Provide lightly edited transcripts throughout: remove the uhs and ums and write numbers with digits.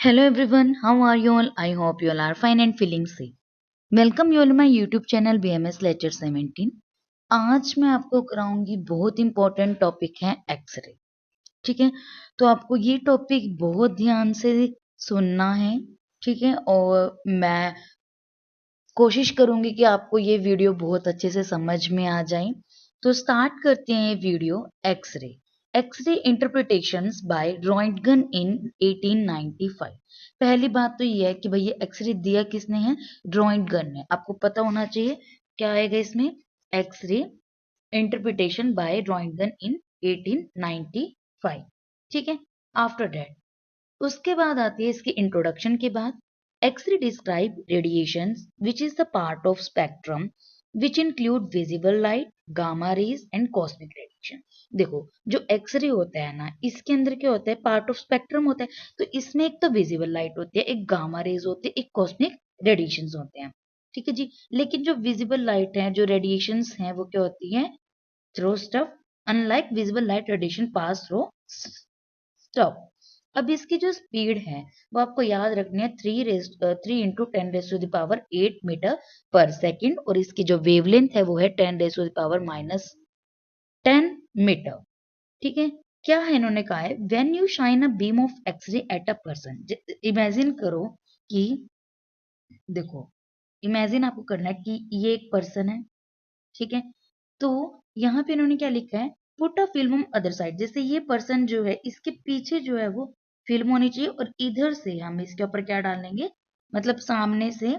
Hello everyone, how are you all? I hope you all are fine and feeling safe. Welcome you all to my YouTube channel BMS Lecture 17. आज मैं आपको कराऊंगी बहुत important topic है x ray. ठीक है, तो आपको ये टॉपिक बहुत ध्यान से सुनना है। ठीक है, और मैं कोशिश करूंगी कि आपको ये वीडियो बहुत अच्छे से समझ में आ जाए। तो स्टार्ट करते हैं ये video. X ray x ray interpretations by Roentgen in 1895। पहली बात तो ये है कि भाई ये एक्सरे दिया किसने है? रॉन्टगन ने। आपको पता होना चाहिए क्या आएगा इसमें। X ray interpretation bye Roentgen in 1895। ठीक है, आफ्टर दैट उसके बाद आती है इसकी इंट्रोडक्शन के बाद। X ray describe radiations which is the part of spectrum which include visible light, gamma rays and cosmic radiation. देखो, जो एक्सरे होता है ना, इसके अंदर क्या होता है? पार्ट ऑफ स्पेक्ट्रम होता है। तो इसमें एक तो विजिबल लाइट होती है, एक गामा रेज होती है, एक कॉस्मिक रेडिएशन होते हैं। ठीक है जी। लेकिन जो विजिबल लाइट है, जो रेडिएशंस हैं, वो क्या होती है? Through stuff. Unlike visible light radiation pass through stuff. अब इसकी जो स्पीड है वो आपको याद रखनी है, 3 × 10⁻⁸ मीटर पर सेकेंड, और इसकी जो वेवलेंथ है वो है 10⁻⁻10 मीटर। ठीक है, क्या है इन्होंने कहा है? When you shine a beam of x ray at a person. Imagine करो कि, देखो, इमेजिन आपको करना है कि ये एक पर्सन है। ठीक है, तो यहाँ पे इन्होंने क्या लिखा है? Put a film on other side. जैसे ये पर्सन जो है, इसके पीछे जो है वो फिल्म होनी चाहिए, और इधर से हम इसके ऊपर क्या डालेंगे? मतलब सामने से।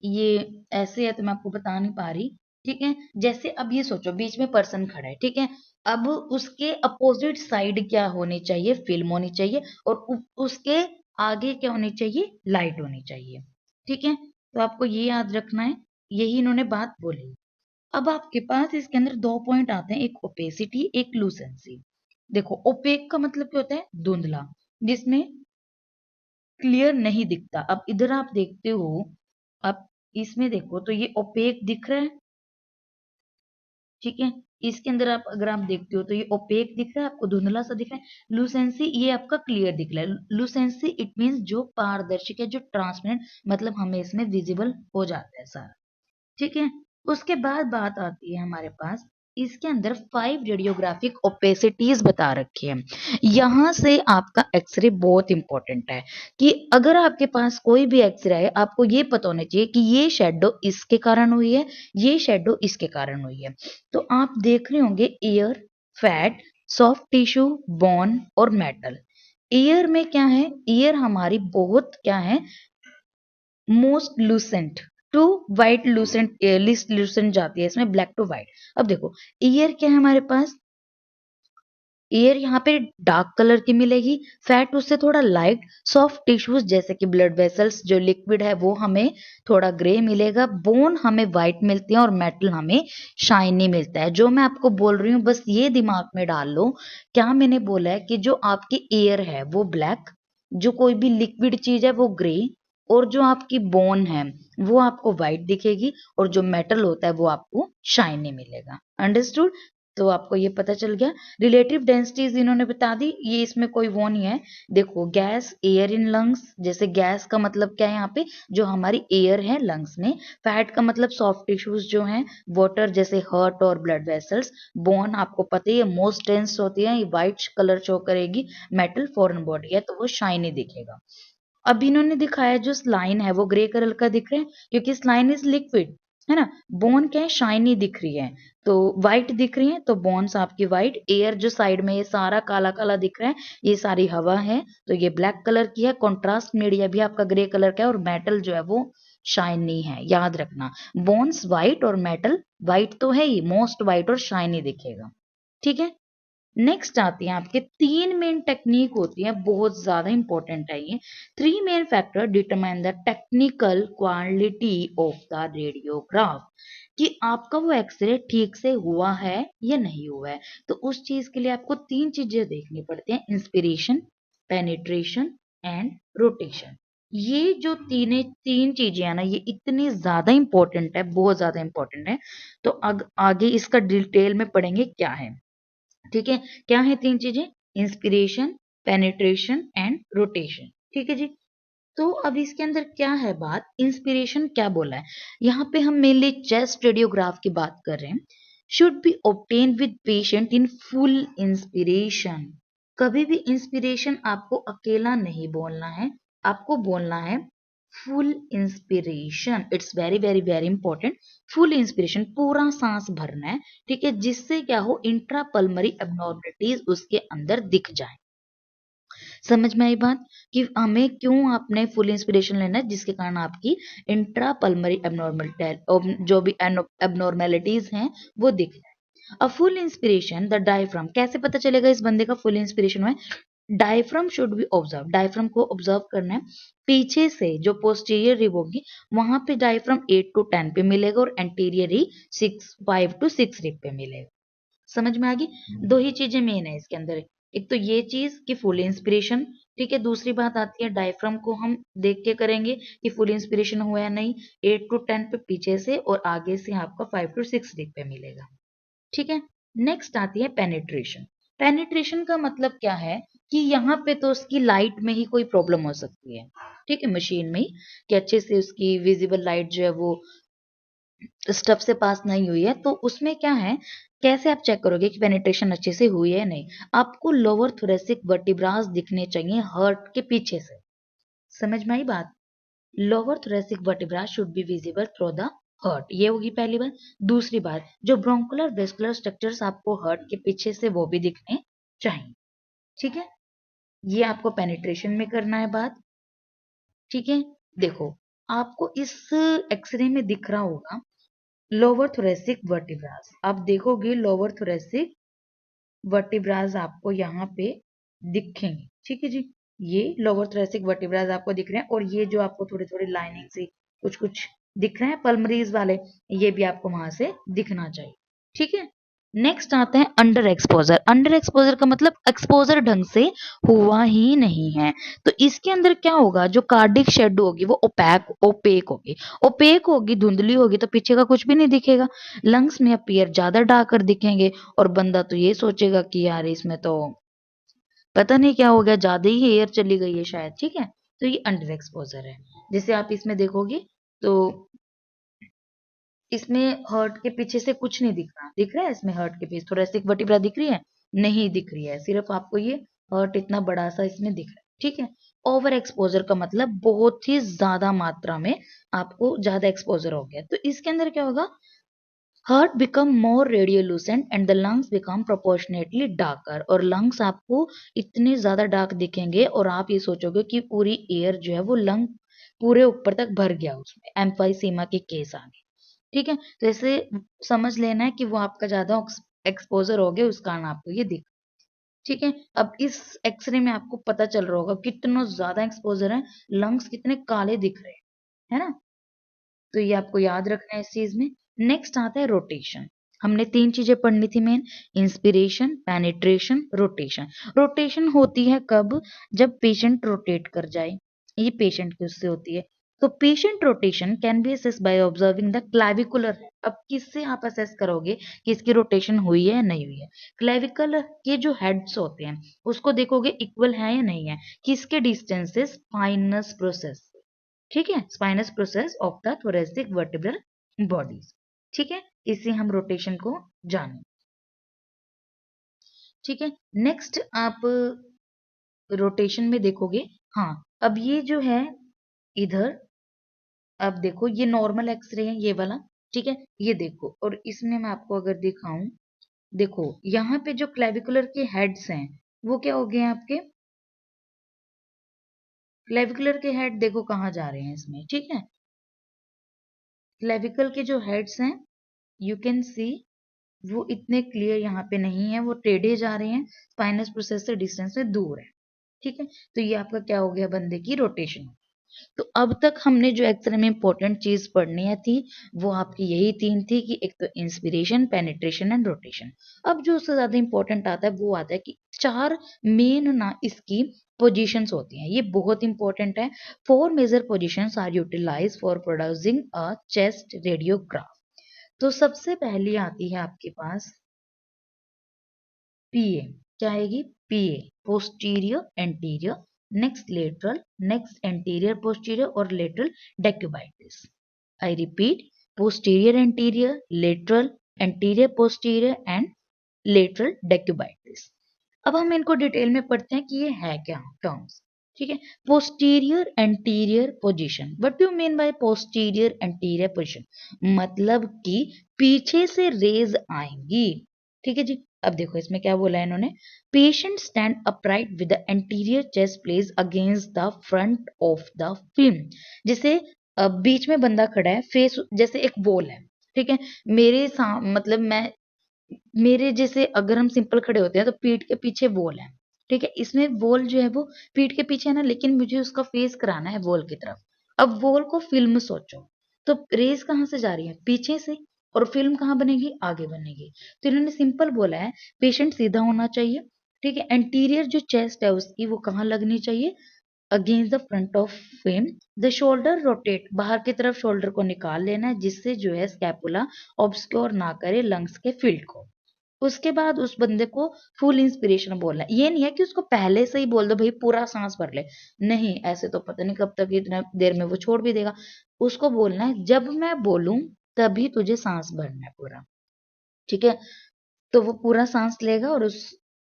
ये ऐसे है तो मैं आपको बता नहीं पा रही। ठीक है, जैसे अब ये सोचो बीच में पर्सन खड़ा है। ठीक है, अब उसके अपोजिट साइड क्या होनी चाहिए? फिल्म होनी चाहिए, और उसके आगे क्या होनी चाहिए? लाइट होनी चाहिए। ठीक है, तो आपको ये याद रखना है। यही इन्होंने बात बोली। अब आपके पास इसके अंदर दो पॉइंट आते हैं, एक ओपेसिटी, एक लूसेंसी। देखो, ओपेक का मतलब क्या होता है? धुंधला, जिसमें क्लियर नहीं दिखता। अब इधर आप देखते हो, अब इसमें देखो तो ये ओपेक दिख रहा है। ठीक है, इसके अंदर आप अगर आप देखते हो तो ये ओपेक दिख रहा है, आपको धुंधला सा दिख रहा है। लूसेंसी ये आपका क्लियर दिख रहा है। लूसेंसी इट मीन्स जो पारदर्शी है, जो ट्रांसपेरेंट, मतलब हमें इसमें विजिबल हो जाता है सारा। ठीक है, उसके बाद बात आती है हमारे पास, इसके अंदर 5 रेडियोग्राफिक ओपेसिटीज बता रखी है। यहां से आपका एक्सरे बहुत इंपॉर्टेंट है, कि अगर आपके पास कोई भी एक्सरे है, आपको ये पता होना चाहिए कि ये शेडो इसके कारण हुई है, ये शेडो इसके कारण हुई है। तो आप देख रहे होंगे air, fat, soft tissue, bone और मेटल। एयर में क्या है? एयर हमारी बहुत क्या है? Most lucent to white lucent, least lucent जाती है इसमें, ब्लैक टू वाइट। अब देखो, ईयर क्या है हमारे पास? ईयर यहाँ पे डार्क कलर की मिलेगी, फैट उससे थोड़ा लाइट, सॉफ्ट टिश्यूज जैसे कि ब्लड वेसल्स जो लिक्विड है वो हमें थोड़ा ग्रे मिलेगा, बोन हमें व्हाइट मिलती है, और मेटल हमें शाइनी मिलता है। जो मैं आपको बोल रही हूँ बस ये दिमाग में डाल लो। क्या मैंने बोला है? कि जो आपकी एयर है वो ब्लैक, जो कोई भी लिक्विड चीज है वो ग्रे, और जो आपकी बोन है वो आपको व्हाइट दिखेगी, और जो मेटल होता है वो आपको शाइनी मिलेगा। अंडरस्टूड? तो आपको ये पता चल गया। रिलेटिव डेंसिटीज इन्होंने बता दी, ये इसमें कोई वो नहीं है। देखो, गैस, एयर इन लंग्स, जैसे गैस का मतलब क्या है यहाँ पे? जो हमारी एयर है लंग्स में। फैट का मतलब सॉफ्ट टिश्यूज जो हैं, वाटर जैसे हार्ट और ब्लड वेसल्स। बोन आपको पता ही है मोस्ट डेंस होती है, ये व्हाइट कलर शो करेगी। मेटल फॉरेन बॉडी है तो वो शाइनी दिखेगा। अब इन्होंने दिखाया जो स्लाइन है वो ग्रे कलर का दिख रहा है, क्योंकि स्लाइन इज लिक्विड, है ना। बोन क्या है? शाइनी दिख रही है, तो व्हाइट दिख रही है, तो बोन्स आपकी व्हाइट। एयर जो साइड में ये सारा काला काला दिख रहा है, ये सारी हवा है, तो ये ब्लैक कलर की है। कॉन्ट्रास्ट मीडिया भी आपका ग्रे कलर का है, और मेटल जो है वो शाइनी है, याद रखना। बोन्स व्हाइट और मेटल व्हाइट तो है ही, मोस्ट व्हाइट और शाइनी दिखेगा। ठीक है, नेक्स्ट आती है आपके 3 मेन टेक्निक होती है, बहुत ज्यादा इंपॉर्टेंट है ये। 3 main factor determine the technical quality of the radiograph, कि आपका वो एक्सरे ठीक से हुआ है या नहीं हुआ है। तो उस चीज के लिए आपको 3 चीजें देखनी पड़ती हैं, इंस्पिरेशन, पेनिट्रेशन एंड रोटेशन। ये जो तीन चीजें हैं ना, ये इतनी ज्यादा इंपॉर्टेंट है, बहुत ज्यादा इंपॉर्टेंट है। तो आगे इसका डिटेल में पढ़ेंगे क्या है। ठीक है, क्या है 3 चीजें? Inspiration, penetration and rotation. ठीक है जी। तो अब इसके अंदर क्या है बात, इंस्पिरेशन क्या बोला है यहाँ पे, हम मेनली चेस्ट रेडियोग्राफ की बात कर रहे हैं। Should be obtain with patient in full inspiration. कभी भी इंस्पिरेशन आपको अकेला नहीं बोलना है, आपको बोलना है full inspiration. It's very very very important. Full inspiration, पूरा सांस भरना है, ठीक है, जिससे क्या हो, इंट्रापल्मरी एब्नॉर्मलिटीज उसके अंदर दिख जाए। समझ में आई बात कि हमें क्यों आपने फुल इंस्पिरेशन लेना है, जिसके कारण आपकी इंट्रा पल्मरी एबनॉर्मल जो भी एबनॉर्मेलिटीज हैं वो दिख जाए। A full inspiration the diaphragm, कैसे पता चलेगा इस बंदे का फुल इंस्पिरेशन है, diaphragm should be observe, diaphragm को ऑब्जर्व करना है। पीछे से जो पोस्टीरियर रिब होगी वहां पे डायफ्राम 8 to 10 पे मिलेगा और एंटीरियर ही 5 to 6 रिब पे मिलेगा। समझ में आ गई? दो ही चीजें मेन है इसके अंदर, एक तो ये चीज कि फुल इंस्पिरेशन, ठीक है, दूसरी बात आती है डायफ्राम को हम देख के करेंगे कि फुल इंस्पिरेशन हुआ या नहीं, 8 to 10 पे पीछे से और आगे से आपका 5 to 6 डिप पे मिलेगा। ठीक है, नेक्स्ट आती है पेनिट्रेशन। पेनिट्रेशन का मतलब क्या है कि यहाँ पे तो उसकी लाइट में ही कोई प्रॉब्लम हो सकती है, ठीक है, मशीन में ही, कि अच्छे से उसकी विजिबल लाइट जो है वो स्टफ से पास नहीं हुई है, तो उसमें क्या है, कैसे आप चेक करोगे कि पेनिट्रेशन अच्छे से हुई है नहीं। आपको लोअर थोरेसिक वर्टिब्रास दिखने चाहिए हार्ट के पीछे से। समझ में आई बात? Lower thoracic vertebra should be visible through the heart, ये होगी पहली बात। दूसरी बात, जो ब्रोंकुलर वेस्कुलर स्ट्रक्चर्स आपको हार्ट के पीछे से वो भी दिखने चाहिए। ठीक है, ये आपको पेनिट्रेशन में करना है बात। ठीक है, देखो आपको इस एक्सरे में दिख रहा होगा लोअर थोरेसिक वर्टिब्रास, आप देखोगे लोअर थोरेसिक वर्टिब्रास आपको यहाँ पे दिखेंगे। ठीक है जी, ये लोअर थोरेसिक वर्टिब्रास आपको दिख रहे हैं, और ये जो आपको थोड़े थोड़े लाइनिंग से कुछ कुछ दिख रहे हैं पल्मरीज वाले, ये भी आपको वहां से दिखना चाहिए। ठीक है, नेक्स्ट आता है अंडर एक्सपोजर। अंडर एक्सपोजर का मतलब एक्सपोजर ढंग से हुआ ही नहीं है। तो इसके अंदर क्या होगा, जो कार्डिक शेड होगी वो ओपेक होगी, ओपेक होगी, धुंधली होगी, तो पीछे का कुछ भी नहीं दिखेगा। लंग्स में अपीयर ज्यादा डार्कर दिखेंगे, और बंदा तो ये सोचेगा कि यार इसमें तो पता नहीं क्या हो गया, ज्यादा ही एयर चली गई है शायद। ठीक है, तो ये अंडर एक्सपोजर है। जैसे आप इसमें देखोगे तो इसमें हर्ट के पीछे से कुछ नहीं दिख रहा, दिख रहा है इसमें हर्ट के पीछे थोरेसिक वर्टिब्रा दिख रही है, नहीं दिख रही है, सिर्फ आपको ये हर्ट इतना बड़ा सा इसमें दिख रहा है। ठीक है, ओवर एक्सपोजर का मतलब बहुत ही ज्यादा मात्रा में आपको ज्यादा एक्सपोजर हो गया, तो इसके अंदर क्या होगा, heart become more radiolucent and the lungs become proportionately darker, और लंग्स आपको इतने ज्यादा डार्क दिखेंगे और आप ये सोचोगे कि पूरी एयर जो है वो लंग पूरे ऊपर तक भर गया, उसमें एम्फाइसीमा के केस आ गए। ठीक है, तो ऐसे समझ लेना है कि वो आपका ज्यादा एक्सपोजर हो गया, उस कारण आपको ये दिख। ठीक है, अब इस एक्सरे में आपको पता चल रहा होगा कितना ज्यादा एक्सपोजर है, लंग्स कितने काले दिख रहे हैं, है ना? तो ये आपको याद रखना है इस चीज में। नेक्स्ट आता है रोटेशन। हमने तीन चीजें पढ़नी थी main, inspiration, penetration, rotation. Rotation होती है कब, जब पेशेंट रोटेट कर जाए, ये पेशेंट की उससे होती है। तो patient rotation can be assess by observing the clavicular. अब किससे आप असेस करोगे कि इसकी रोटेशन हुई है या नहीं हुई है? क्लैविकुलर के जो हेड्स होते हैं उसको देखोगे इक्वल है या नहीं है, किसके डिस्टेंसेस, स्पाइनस प्रोसेस। ठीक है, spinous process of the thoracic vertebral bodies. ठीक है, इसे हम रोटेशन को जाने। ठीक है, नेक्स्ट आप रोटेशन में देखोगे, हाँ अब ये जो है इधर, अब देखो ये नॉर्मल एक्सरे है ये वाला, ठीक है, ये देखो, और इसमें मैं आपको अगर दिखाऊं, देखो यहाँ पे जो क्लेविकुलर के हेड्स हैं वो क्या हो गए हैं आपके, क्लेविकुलर के हेड देखो कहाँ जा रहे हैं इसमें। ठीक है, क्लेविकल के जो हेड्स हैं यू कैन सी वो इतने क्लियर यहाँ पे नहीं है, वो टेढ़े जा रहे हैं, स्पाइनस प्रोसेस से डिस्टेंस में दूर है। ठीक है, तो ये आपका क्या हो गया, बंदे की रोटेशन। तो अब तक हमने जो एक्सरे में इंपॉर्टेंट चीज पढ़नी है थी वो आपकी यही तीन थी, कि एक तो इंस्पिरेशन, पेनिट्रेशन एंड रोटेशन। अब जो उससे ज्यादा इंपॉर्टेंट आता है वो आता है कि चार मेन ना इसकी पोजीशंस होती हैं, ये बहुत इंपॉर्टेंट है। Four major positions are utilise for producing a chest radiograph. तो सबसे पहली आती है आपके पास पीए, क्या आएगी, PA, posterior anterior next lateral, next anterior posterior और lateral decubitus. I repeat, posterior anterior, lateral, anterior posterior and lateral decubitus. अब हम इनको डिटेल में पढ़ते हैं कि ये है क्या टर्म्स। ठीक है, posterior anterior position, what you mean by posterior anterior position, मतलब कि पीछे से रेज आएंगी। ठीक है जी, अब देखो इसमें क्या बोला है इन्होंने, patient stand upright with the anterior chest place against the front of the film. जैसे बीच में बंदा खड़ा है, फेस जैसे एक वॉल है, ठीक है, मतलब मैं मेरे जैसे अगर हम सिंपल खड़े होते हैं तो पीठ के पीछे वॉल है, ठीक है, इसमें वॉल जो है वो पीठ के पीछे है ना, लेकिन मुझे उसका फेस कराना है वॉल की तरफ। अब वॉल को फिल्म सोचो, तो रेस कहाँ से जा रही है, पीछे से, और फिल्म कहाँ बनेगी, आगे बनेगी। तो इन्होंने सिंपल बोला है पेशेंट सीधा होना चाहिए, ठीक है, एंटीरियर जो चेस्ट है उसकी वो कहाँ लगनी चाहिए, against the front of fame, the shoulder rotate, बाहर की तरफ शोल्डर को निकाल लेना है जिससे जो है स्कैपुला ऑब्सक्योर ना करे लंग्स के फील्ड को। उसके बाद उस बंदे को फुल इंस्पिरेशन बोलना है, ये नहीं है कि उसको पहले से ही बोल दो भाई पूरा सांस भर ले, नहीं, ऐसे तो पता नहीं कब तक इतना देर में वो छोड़ भी देगा। उसको बोलना है जब मैं बोलूं तभी तुझे सांस भरना है पूरा, ठीक है। तो वो पूरा सांस लेगा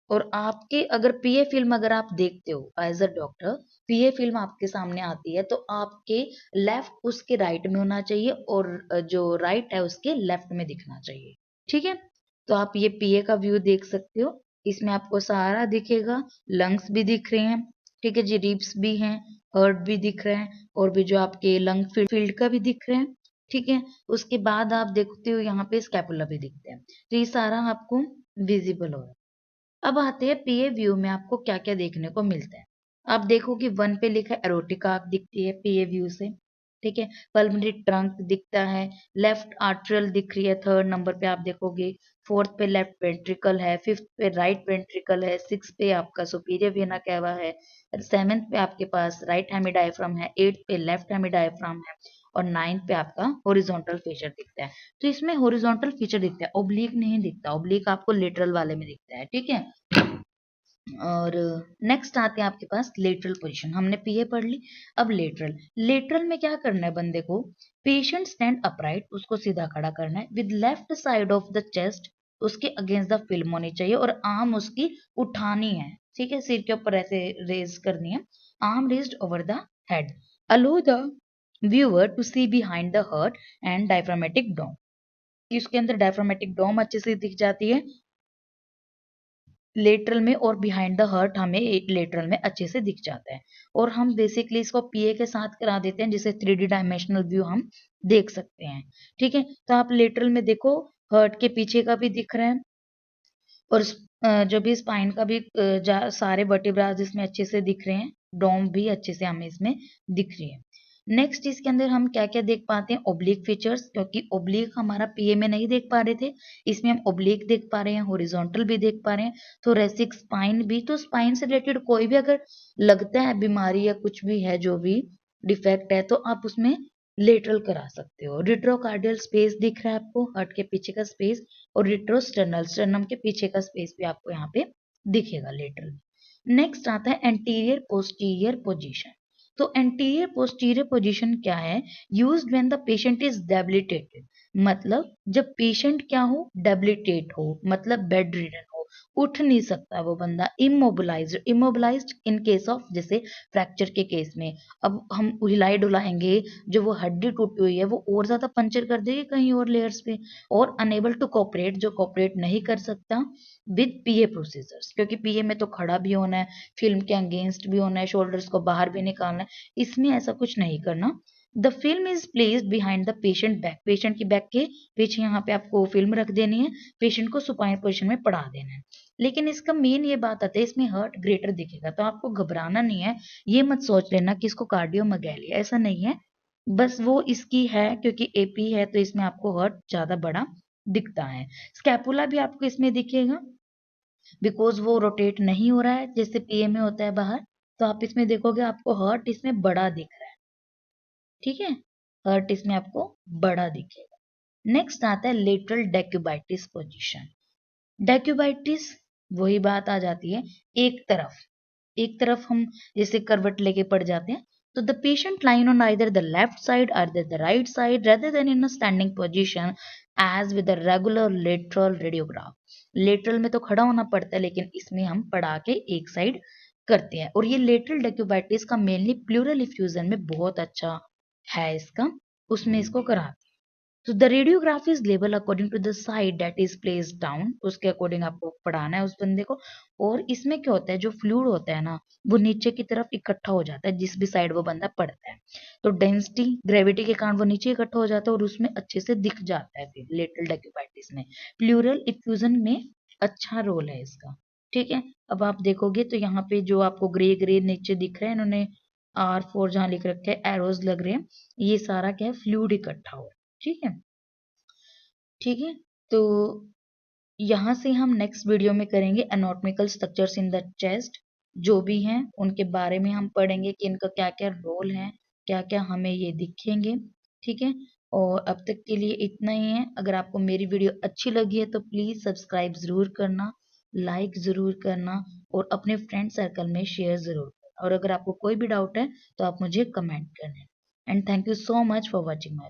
और आपके अगर पीए फिल्म अगर आप देखते हो as a doctor, PA film आपके सामने आती है तो आपके लेफ्ट उसके राइट में होना चाहिए और जो राइट है उसके लेफ्ट में दिखना चाहिए, ठीक है। तो आप ये पीए का व्यू देख सकते हो, इसमें आपको सारा दिखेगा, लंग्स भी दिख रहे हैं, ठीक है जी, रिब्स भी हैं, हार्ट भी दिख रहा है और भी जो आपके लंग फील्ड का भी दिख रहे हैं, ठीक है। उसके बाद आप देखते हो यहाँ पे स्कैपुला भी दिखते हैं, तो ये सारा आपको विजिबल हो रहा है। अब आते हैं पीए व्यू में आपको क्या क्या देखने को मिलता है। आप देखो कि 1 पे लिखा है एरोटिक आर्क दिखती है पीए व्यू से, ठीक है, पल्मोनरी ट्रंक दिखता है, लेफ्ट आर्ट्रियल दिख रही है 3rd नंबर पे आप देखोगे, 4th पे लेफ्ट वेंट्रिकल है, 5th पे राइट वेंट्रिकल है, 6th पे आपका सुपीरियर वेना कैवा है, 7th पे आपके पास राइट हेमी डायफ्राम है, 8th पे लेफ्ट हेमी डायफ्राम है और 9th पे आपका हॉरिजॉन्टल फीचर दिखता है। तो इसमें हॉरिजॉन्टल फीचर दिखता है, ओब्लिक नहीं दिखता, ओब्लिक आपको लेटरल वाले में दिखता है, ठीक है। और नेक्स्ट आते हैं आपके पास लेटरल पोजीशन, हमने पीए पढ़ ली। अब लेटरल, लेटरल में क्या करना है बंदे को, पेशेंट स्टैंड अपराइट, उसको सीधा खड़ा करना है with left side of the chest, उसके अगेंस्ट द फिल्म होनी चाहिए और आर्म उसकी उठानी है, ठीक है, सिर के ऊपर ऐसे रेज करनी है, arm raised over the head, allow the viewer to see behind the heart and diaphragmatic dome, इसके अंदर डायफ्रामेटिक डोम अच्छे से दिख जाती है लेटरल में, और बिहाइंड द हर्ट हमें एक लेटरल में अच्छे से दिख जाता है। और हम बेसिकली इसको पीए के साथ करा देते हैं जिसे 3D डायमेंशनल व्यू हम देख सकते हैं, ठीक है। तो आप लेटरल में देखो हर्ट के पीछे का भी दिख रहा है और जो भी स्पाइन का भी सारे वर्टिब्रास इसमें अच्छे से दिख रहे हैं, डोम भी अच्छे से हमें इसमें दिख रही है। नेक्स्ट इसके अंदर हम क्या क्या देख पाते हैं, ओब्लिक फीचर्स, क्योंकि ओब्लिक हमारा पीए में नहीं देख पा रहे थे, इसमें हम ओब्लिक देख पा रहे हैं, हॉरिजॉन्टल भी देख पा रहे हैं, thoracic स्पाइन भी, तो स्पाइन से रिलेटेड कोई भी अगर लगता है बीमारी या कुछ भी है जो भी डिफेक्ट है तो आप उसमें लेटरल करा सकते हो। रिट्रोकार्डियल स्पेस दिख रहा है आपको, हार्ट के पीछे का स्पेस, और रिट्रोस्टर्नल, स्टर्नम के पीछे का स्पेस भी आपको यहाँ पे दिखेगा लेटरल। नेक्स्ट आता है एंटीरियर पोस्टीरियर पोजीशन। तो एंटीरियर पोस्टीरियर पोजीशन क्या है, used when the patient is debilitated, मतलब जब पेशेंट क्या हो, डेबिलिटेट हो, मतलब बेड रिडन हो, उठ नहीं सकता वो बंदा, immobilised, immobilised in case of जैसे फ्रैक्चर के केस में, अब हम हिलाई डुलाएंगे, जो वो हड्डी टूटी हुई है वो और ज्यादा पंचर कर देगी कहीं और लेयर्स पे, और अनेबल टू कोऑपरेट, जो कोऑपरेट नहीं कर सकता विद पीए प्रोसीजर्स, क्योंकि पीए में तो खड़ा भी होना है, फिल्म के अगेंस्ट भी होना है, शोल्डर्स को बाहर भी निकालना है, इसमें ऐसा कुछ नहीं करना। The film is placed behind the patient back, patient की बैक के पीछे यहाँ पे आपको फिल्म रख देनी है, पेशेंट को सुपाइन पोजिशन में पड़ा देना है। लेकिन इसका मेन ये बात आती है, इसमें हर्ट ग्रेटर दिखेगा, तो आपको घबराना नहीं है, ये मत सोच लेना कि इसको कार्डियोमेगाली, ऐसा नहीं है, बस वो इसकी है क्योंकि एपी है तो इसमें आपको हर्ट ज्यादा बड़ा दिखता है। स्कैपुला भी आपको इसमें दिखेगा बिकॉज वो रोटेट नहीं हो रहा है जैसे पीए में होता है बाहर, तो आप इसमें देखोगे आपको हर्ट इसमें बड़ा दिख रहा है, ठीक है, हर्ट इसमें आपको बड़ा दिखेगा। नेक्स्ट आता है लेटरल डेक्यूबाइटिस पोजीशन। डेक्यूबाइटिस वही बात आ जाती है, एक तरफ, एक तरफ हम जैसे करवट लेके पड़ जाते हैं, तो the patient line on either the left side और the right side rather than in a standing position as with a regular lateral radiograph. Lateral में तो खड़ा होना पड़ता है, लेकिन इसमें हम पढ़ा के एक साइड करते हैं। और ये लेटरल डेक्यूबाइटिस का मेनली प्लूरल इफ्यूजन में बहुत अच्छा है इसका, उसमें इसको कराते हैं। तो the radiograph is label according to the side that is placed down, उसके अकॉर्डिंग आपको पढ़ाना है उस बंदे को। और इसमें क्या होता है, जो फ्लूइड होता है ना, वो नीचे की तरफ इकट्ठा हो जाता है जिस भी साइड वो बंदा पढ़ता है। तो डेंसिटी ग्रेविटी के कारण वो नीचे इकट्ठा हो जाता है और उसमें अच्छे से दिख जाता है फिर लेटरल डेक्यूबाइटिस में। प्लूरल इफ्यूजन में अच्छा रोल है इसका। ठीक है, अब आप देखोगे तो यहाँ पे जो आपको ग्रे ग्रे नीचे दिख रहे हैं, इन्होंने R4 जहाँ लिख रखे हैं, एरोज लग रहे हैं, ये सारा क्या है, फ्लूइड इकट्ठा हो। ठीक है, ठीक है। तो यहाँ से हम नेक्स्ट वीडियो में करेंगे anatomical structures in the chest, जो भी हैं उनके बारे में हम पढ़ेंगे कि इनका क्या क्या रोल है, क्या क्या हमें ये दिखेंगे। ठीक है, और अब तक के लिए इतना ही है। अगर आपको मेरी वीडियो अच्छी लगी है तो प्लीज़ सब्सक्राइब ज़रूर करना, लाइक ज़रूर करना और अपने फ्रेंड सर्कल में शेयर ज़रूर करना। और अगर आपको कोई भी डाउट है तो आप मुझे कमेंट करना। And thank you so much for watching my